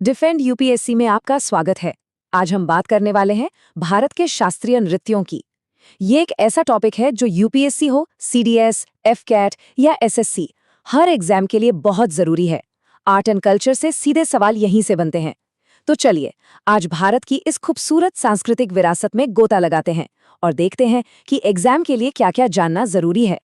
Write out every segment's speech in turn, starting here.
Defend UPSC में आपका स्वागत है। आज हम बात करने वाले हैं भारत के शास्त्रीय नृत्यों की। ये एक ऐसा टॉपिक है जो यूपीएससी हो, सीडीएस, एफकैट या एसएससी, हर एग्जाम के लिए बहुत जरूरी है। आर्ट एंड कल्चर से सीधे सवाल यहीं से बनते हैं। तो चलिए, आज भारत की इस खूबसूरत सांस्कृतिक विरासत में गोता लगाते हैं और देखते हैं कि एग्जाम के लिए क्या-क्या जानना जरूरी है।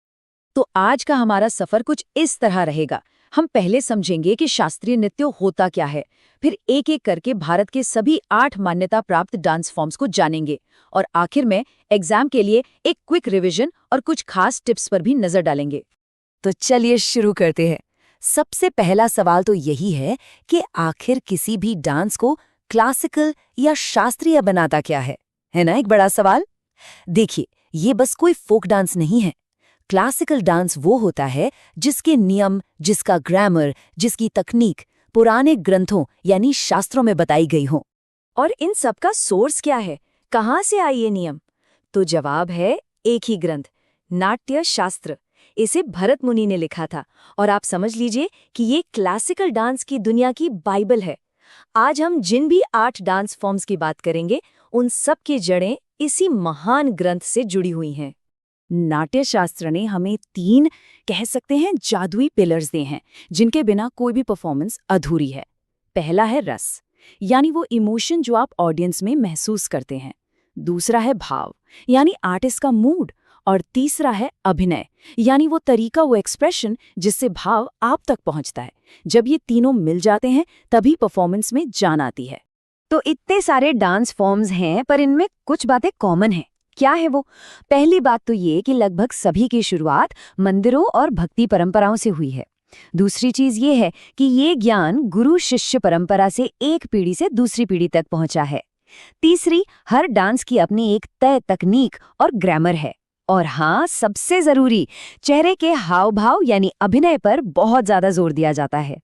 तो आज का हमारा सफर कुछ इस तरह रहेगा। हम पहले समझेंगे कि शास्त्रीय नृत्य होता क्या है, फिर एक एक करके भारत के सभी 8 मान्यता प्राप्त डांस फॉर्म्स को जानेंगे और आखिर में एग्जाम के लिए एक क्विक रिवीजन और कुछ खास टिप्स पर भी नजर डालेंगे। तो चलिए शुरू करते हैं। सबसे पहला सवाल तो यही है कि आखिर किसी भी डांस को क्लासिकल या शास्त्रीय बनाता क्या है ना एक बड़ा सवाल। देखिए, ये बस कोई फोक डांस नहीं है। क्लासिकल डांस वो होता है जिसके नियम, जिसका ग्रामर, जिसकी तकनीक पुराने ग्रंथों यानी शास्त्रों में बताई गई हो। और इन सब का सोर्स क्या है, कहाँ से आई ये नियम? तो जवाब है एक ही ग्रंथ, नाट्य शास्त्र। इसे भरत मुनि ने लिखा था और आप समझ लीजिए कि ये क्लासिकल डांस की दुनिया की बाइबल है। आज हम जिन भी 8 डांस फॉर्म्स की बात करेंगे, उन सब की जड़ें इसी महान ग्रंथ से जुड़ी हुई हैं। नाट्य शास्त्र ने हमें 3 कह सकते हैं जादुई पिलर्स दिए हैं, जिनके बिना कोई भी परफॉर्मेंस अधूरी है। पहला है रस, यानी वो इमोशन जो आप ऑडियंस में महसूस करते हैं। दूसरा है भाव, यानी आर्टिस्ट का मूड। और तीसरा है अभिनय, यानी वो तरीका, वो एक्सप्रेशन जिससे भाव आप तक पहुंचता है। जब ये तीनों मिल जाते हैं तभी परफॉर्मेंस में जान आती है। तो इतने सारे डांस फॉर्म्स हैं, पर इनमें कुछ बातें कॉमन हैं। क्या है वो? पहली बात तो ये कि लगभग सभी की शुरुआत मंदिरों और भक्ति परंपराओं से हुई है। दूसरी चीज ये है कि ये ज्ञान गुरु शिष्य परंपरा से एक पीढ़ी से दूसरी पीढ़ी तक पहुंचा है। तीसरी, हर डांस की अपनी एक तय तकनीक और ग्रामर है। और हाँ, सबसे जरूरी, चेहरे के हाव भाव यानी अभिनय पर बहुत ज्यादा जोर दिया जाता है।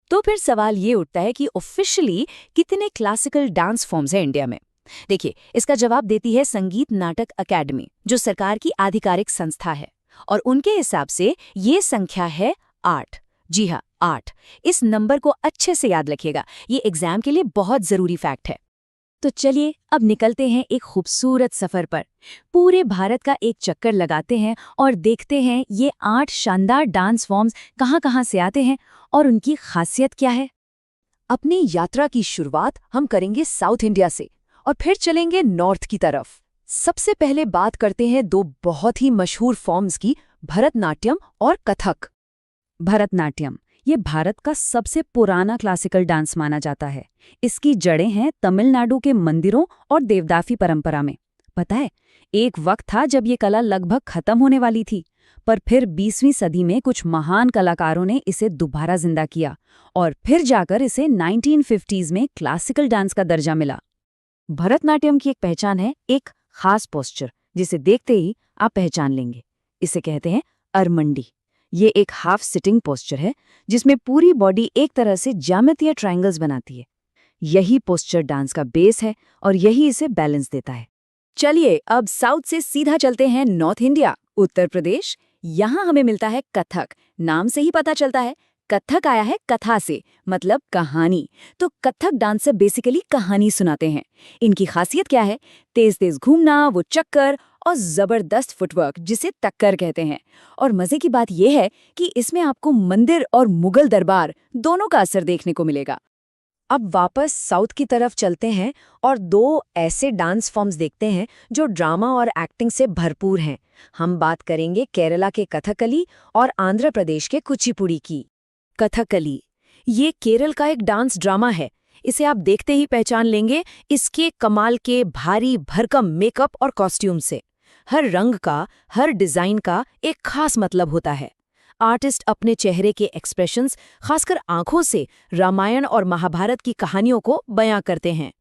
तो फिर सवाल ये उठता है कि ऑफिशियली कितने क्लासिकल डांस फॉर्म्स हैं इंडिया में? देखिए, इसका जवाब देती है संगीत नाटक अकेडमी, जो सरकार की आधिकारिक संस्था है। और उनके हिसाब से ये संख्या है 8। जी हाँ, 8। इस नंबर को अच्छे से याद रखिएगा, ये एग्जाम के लिए बहुत जरूरी फैक्ट है। तो चलिए अब निकलते हैं एक खूबसूरत सफर पर। पूरे भारत का एक चक्कर लगाते हैं और देखते हैं ये 8 शानदार डांस फॉर्म्स कहाँ-कहाँ से आते हैं और उनकी खासियत क्या है। अपनी यात्रा की शुरुआत हम करेंगे साउथ इंडिया से और फिर चलेंगे नॉर्थ की तरफ। सबसे पहले बात करते हैं 2 बहुत ही मशहूर फॉर्म्स की, भरतनाट्यम और कथक। भरतनाट्यम ये भारत का सबसे पुराना क्लासिकल डांस माना जाता है। इसकी जड़ें हैं तमिलनाडु के मंदिरों और देवदासी परंपरा में। पता है, एक वक्त था जब ये कला लगभग खत्म होने वाली थी, पर फिर 20वीं सदी में कुछ महान कलाकारों ने इसे दोबारा जिंदा किया और फिर जाकर इसे 1950s में क्लासिकल डांस का दर्जा मिला। भरतनाट्यम की एक पहचान है एक खास पोस्चर, जिसे देखते ही आप पहचान लेंगे। इसे कहते हैं अरमंडी। ये एक हाफ सिटिंग पोस्चर है जिसमें पूरी बॉडी एक तरह से ज्यामितीय ट्रायंगल्स बनाती है। यही पोस्चर डांस का बेस है और यही इसे बैलेंस देता है। चलिए अब साउथ से सीधा चलते हैं नॉर्थ इंडिया, उत्तर प्रदेश। यहाँ हमें मिलता है कथक। नाम से ही पता चलता है कथक आया है कथा से, मतलब कहानी। तो कथक डांसर बेसिकली कहानी सुनाते हैं। इनकी खासियत क्या है? तेज तेज घूमना, वो चक्कर और जबरदस्त फुटवर्क जिसे टक्कर कहते हैं। और मजे की बात यह है कि इसमें आपको मंदिर और मुगल दरबार दोनों का असर देखने को मिलेगा। अब वापस साउथ की तरफ चलते हैं और 2 ऐसे डांस फॉर्म्स देखते हैं जो ड्रामा और एक्टिंग से भरपूर हैं। हम बात करेंगे केरला के कथकली और आंध्र प्रदेश के कुचिपुड़ी की। कथकली ये केरल का एक डांस ड्रामा है। इसे आप देखते ही पहचान लेंगे इसके कमाल के भारी भरकम मेकअप और कॉस्ट्यूम से। हर रंग का, हर डिजाइन का एक खास मतलब होता है। आर्टिस्ट अपने चेहरे के एक्सप्रेशंस, खासकर आंखों से, रामायण और महाभारत की कहानियों को बयां करते हैं।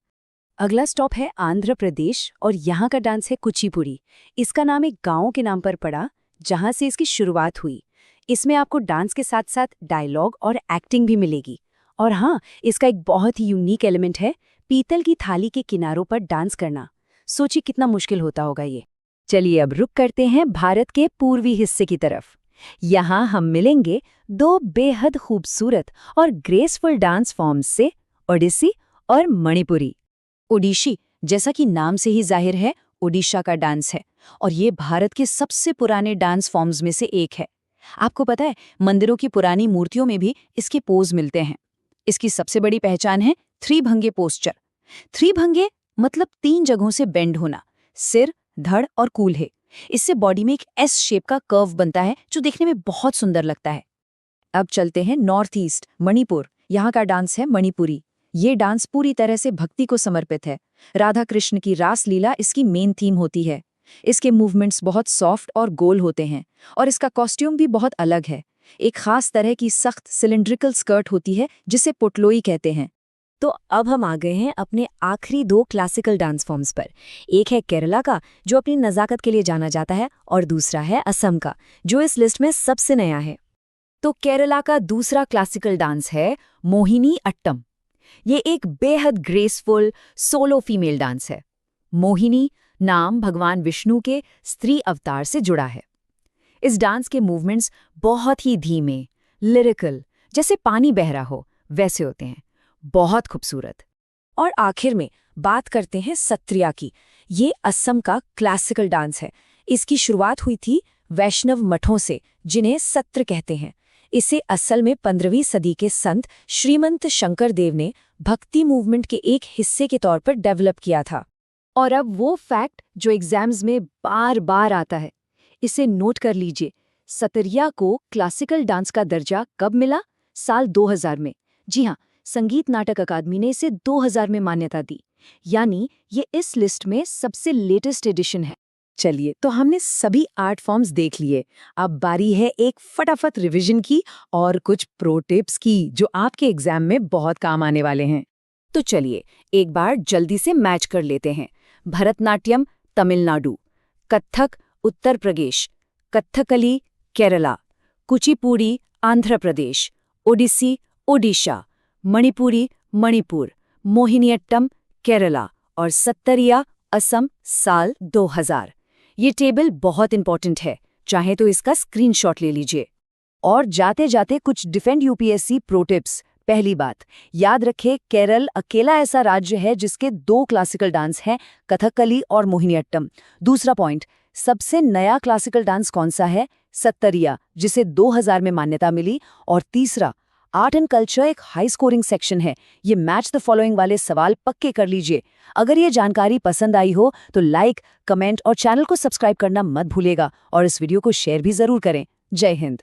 अगला स्टॉप है आंध्र प्रदेश और यहाँ का डांस है कुचिपुड़ी। इसका नाम एक गांव के नाम पर पड़ा जहां से इसकी शुरुआत हुई। इसमें आपको डांस के साथ साथ डायलॉग और एक्टिंग भी मिलेगी। और हाँ, इसका एक बहुत ही यूनिक एलिमेंट है पीतल की थाली के किनारों पर डांस करना। सोचिए कितना मुश्किल होता होगा ये। चलिए अब रुक करते हैं भारत के पूर्वी हिस्से की तरफ। यहाँ हम मिलेंगे 2 बेहद खूबसूरत और ग्रेसफुल डांस फॉर्म्स से, ओडिसी और मणिपुरी। ओडिशी, जैसा कि नाम से ही जाहिर है, ओडिशा का डांस है और ये भारत के सबसे पुराने डांस फॉर्म्स में से एक है। आपको पता है, मंदिरों की पुरानी मूर्तियों में भी इसके पोज मिलते हैं। इसकी सबसे बड़ी पहचान है थ्री भंगे पोस्चर। थ्री भंगे मतलब 3 जगहों से बेंड होना, सिर, धड़ और कूल्हे। इससे बॉडी में एक एस शेप का कर्व बनता है जो देखने में बहुत सुंदर लगता है। अब चलते हैं नॉर्थ ईस्ट, मणिपुर। यहाँ का डांस है मणिपुरी। ये डांस पूरी तरह से भक्ति को समर्पित है। राधा कृष्ण की रास लीला इसकी मेन थीम होती है। इसके मूवमेंट्स बहुत सॉफ्ट और गोल होते हैं और इसका कॉस्ट्यूम भी बहुत अलग है। एक खास तरह की सख्त सिलिंड्रिकल स्कर्ट होती है जिसे पोटलोई कहते हैं। तो अब हम आ गए हैं अपने आखिरी 2 क्लासिकल डांस फॉर्म्स पर। एक है केरला का, जो अपनी नज़ाकत के लिए जाना जाता है, और दूसरा है असम का, जो इस लिस्ट में सबसे नया है। तो केरला का दूसरा क्लासिकल डांस है मोहिनी अट्टम। ये एक बेहद ग्रेसफुल सोलो फीमेल डांस है। मोहिनी नाम भगवान विष्णु के स्त्री अवतार से जुड़ा है। इस डांस के मूवमेंट्स बहुत ही धीमे, लिरिकल, जैसे पानी बह रहा हो वैसे होते हैं। बहुत खूबसूरत। और आखिर में बात करते हैं सत्रिया की। ये असम का क्लासिकल डांस है। इसकी शुरुआत हुई थी वैष्णव मठों से, जिन्हें सत्र कहते हैं। इसे असल में 15वीं सदी के संत श्रीमंत शंकर देव ने भक्ति मूवमेंट के एक हिस्से के तौर पर डेवलप किया था। और अब वो फैक्ट जो एग्जाम्स में बार बार आता है, इसे नोट कर लीजिए। सतरिया को क्लासिकल डांस का दर्जा कब मिला? साल 2000 में। जी हाँ, संगीत नाटक अकादमी ने इसे 2000 में मान्यता दी। यानी ये इस लिस्ट में सबसे लेटेस्ट एडिशन है। चलिए, तो हमने सभी आर्ट फॉर्म्स देख लिए। अब बारी है एक फटाफट रिवीजन की और कुछ प्रो टिप्स की जो आपके एग्जाम में बहुत काम आने वाले हैं। तो चलिए एक बार जल्दी से मैच कर लेते हैं। भरतनाट्यम तमिलनाडु, कत्थक उत्तर प्रदेश, कथकली केरला, कुचिपुड़ी आंध्र प्रदेश, ओडिसी ओडिशा, मणिपुरी मणिपुर, मोहिनीअट्टम केरला और सत्तरिया असम साल 2000। ये टेबल बहुत इंपॉर्टेंट है, चाहे तो इसका स्क्रीनशॉट ले लीजिए। और जाते जाते कुछ डिफेंड यूपीएससी प्रो टिप्स। पहली बात, याद रखें केरल अकेला ऐसा राज्य है जिसके 2 क्लासिकल डांस हैं, कथकली और मोहिनीअट्टम। दूसरा पॉइंट, सबसे नया क्लासिकल डांस कौन सा है? सत्तरिया, जिसे 2000 में मान्यता मिली। और तीसरा, आर्ट एंड कल्चर एक हाई स्कोरिंग सेक्शन है। ये मैच द फॉलोइंग वाले सवाल पक्के कर लीजिए। अगर ये जानकारी पसंद आई हो तो लाइक, कमेंट और चैनल को सब्सक्राइब करना मत भूलिएगा और इस वीडियो को शेयर भी जरूर करें। जय हिंद।